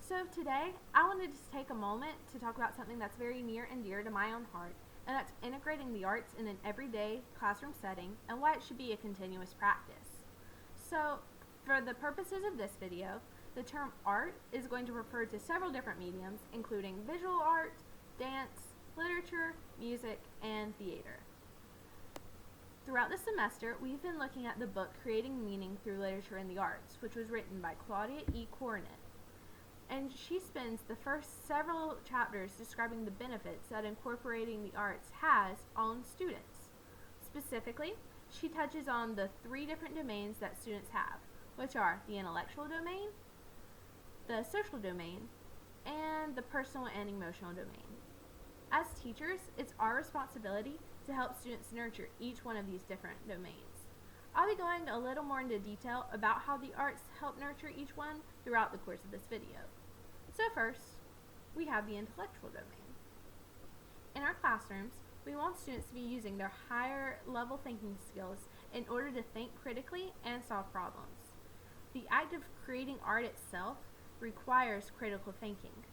So today, I wanted to take a moment to talk about something that's very near and dear to my own heart, and that's integrating the arts in an everyday classroom setting and why it should be a continuous practice. So, for the purposes of this video, the term art is going to refer to several different mediums, including visual art, dance, literature, music, and theater. Throughout the semester, we've been looking at the book Creating Meaning Through Literature and the Arts, which was written by Claudia E. Coronet. And she spends the first several chapters describing the benefits that incorporating the arts has on students. Specifically, she touches on the three different domains that students have, which are the intellectual domain, the social domain, and the personal and emotional domain. As teachers, it's our responsibility to help students nurture each one of these different domains. I'll be going a little more into detail about how the arts help nurture each one throughout the course of this video. So first, we have the intellectual domain. In our classrooms, we want students to be using their higher level thinking skills in order to think critically and solve problems. The act of creating art itself requires critical thinking.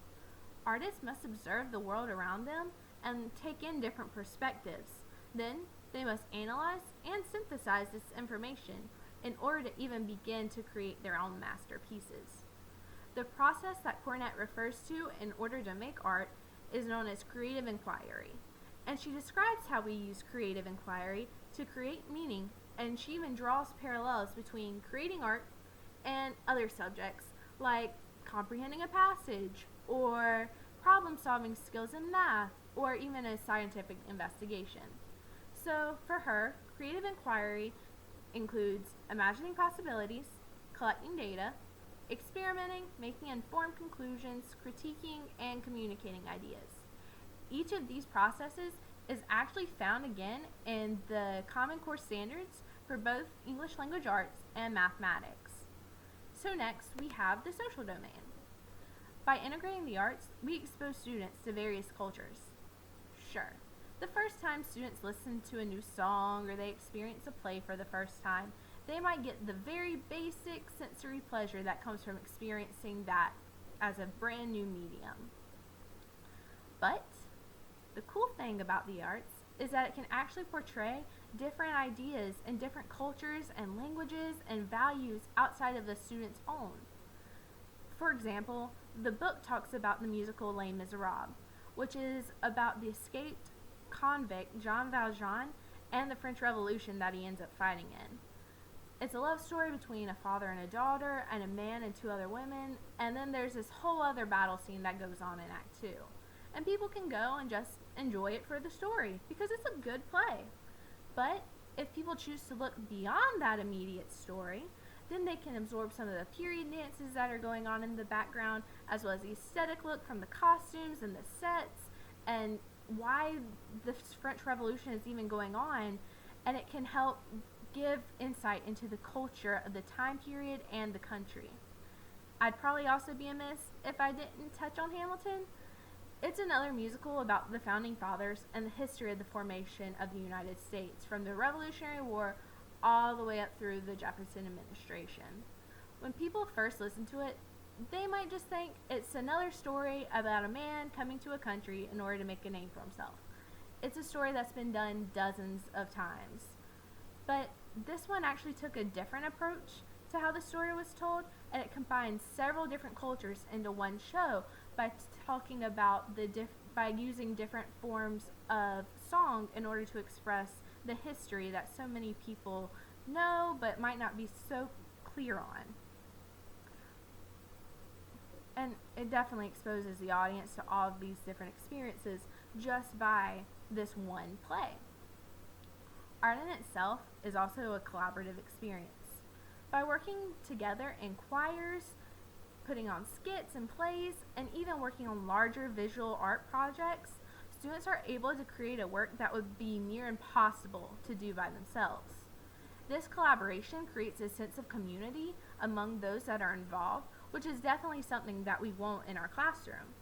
Artists must observe the world around them and take in different perspectives. Then, they must analyze and synthesize this information in order to even begin to create their own masterpieces. The process that Coronet refers to in order to make art is known as creative inquiry, and she describes how we use creative inquiry to create meaning, and she even draws parallels between creating art and other subjects like comprehending a passage or problem-solving skills in math or even a scientific investigation. So for her, creative inquiry includes imagining possibilities, collecting data, experimenting, making informed conclusions, critiquing, and communicating ideas. Each of these processes is actually found again in the Common Core standards for both English language arts and mathematics. So next, we have the social domain. By integrating the arts, we expose students to various cultures. Sure, the first time students listen to a new song or they experience a play for the first time, they might get the very basic sensory pleasure that comes from experiencing that as a brand new medium. But the cool thing about the arts is that it can actually portray different ideas in different cultures and languages and values outside of the student's own. For example, the book talks about the musical Les Miserables, which is about the escaped convict Jean Valjean and the French Revolution that he ends up fighting in. It's a love story between a father and a daughter, and a man and two other women, and then there's this whole other battle scene that goes on in Act 2. And people can go and just enjoy it for the story, because it's a good play. But if people choose to look beyond that immediate story, then they can absorb some of the period dances that are going on in the background, as well as the aesthetic look from the costumes and the sets, and why the French Revolution is even going on, and it can help give insight into the culture of the time period and the country. I'd probably also be amiss if I didn't touch on Hamilton. It's another musical about the founding fathers and the history of the formation of the United States, from the Revolutionary War all the way up through the Jefferson administration. When people first listen to it, they might just think it's another story about a man coming to a country in order to make a name for himself. It's a story that's been done dozens of times. But this one actually took a different approach to how the story was told, and it combined several different cultures into one show by talking about by using different forms of song in order to express the history that so many people know but might not be so clear on. And it definitely exposes the audience to all of these different experiences just by this one play. Art in itself is also a collaborative experience. By working together in choirs, putting on skits and plays, and even working on larger visual art projects, students are able to create a work that would be near impossible to do by themselves. This collaboration creates a sense of community among those that are involved, which is definitely something that we want in our classroom.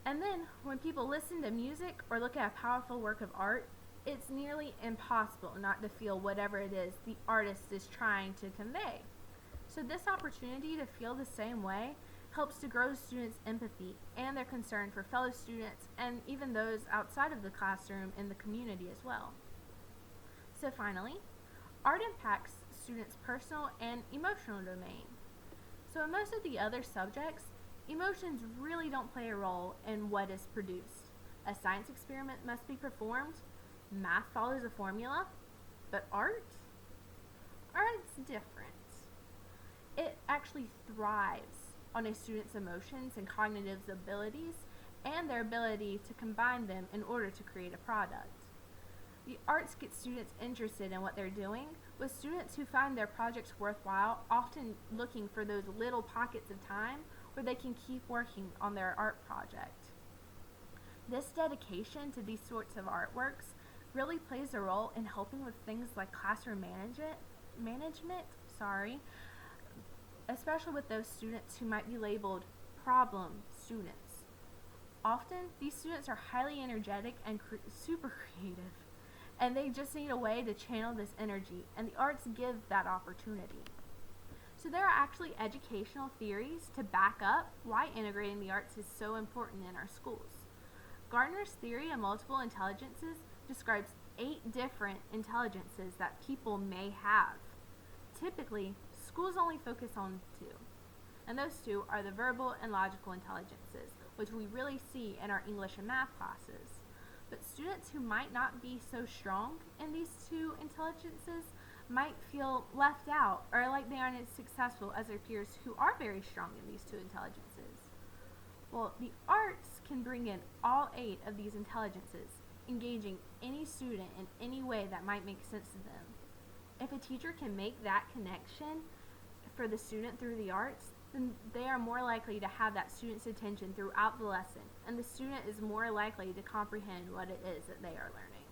And then, when people listen to music or look at a powerful work of art, it's nearly impossible not to feel whatever it is the artist is trying to convey. So this opportunity to feel the same way helps to grow students' empathy and their concern for fellow students and even those outside of the classroom in the community as well. So finally, art impacts students' personal and emotional domain. So in most of the other subjects, emotions really don't play a role in what is produced. A science experiment must be performed, math follows a formula, but art's different. It actually thrives on a student's emotions and cognitive abilities and their ability to combine them in order to create a product. The arts get students interested in what they're doing, with students who find their projects worthwhile often looking for those little pockets of time where they can keep working on their art project. This dedication to these sorts of artworks really plays a role in helping with things like classroom management, especially with those students who might be labeled problem students. Often, these students are highly energetic and super creative, and they just need a way to channel this energy, and the arts give that opportunity. So there are actually educational theories to back up why integrating the arts is so important in our schools. Gardner's theory of multiple intelligences describes 8 different intelligences that people may have. Typically, schools only focus on 2, and those 2 are the verbal and logical intelligences, which we really see in our English and math classes. But students who might not be so strong in these 2 intelligences might feel left out or like they aren't as successful as their peers who are very strong in these 2 intelligences. Well, the arts can bring in all 8 of these intelligences, engaging any student in any way that might make sense to them. If a teacher can make that connection for the student through the arts, then they are more likely to have that student's attention throughout the lesson, and the student is more likely to comprehend what it is that they are learning.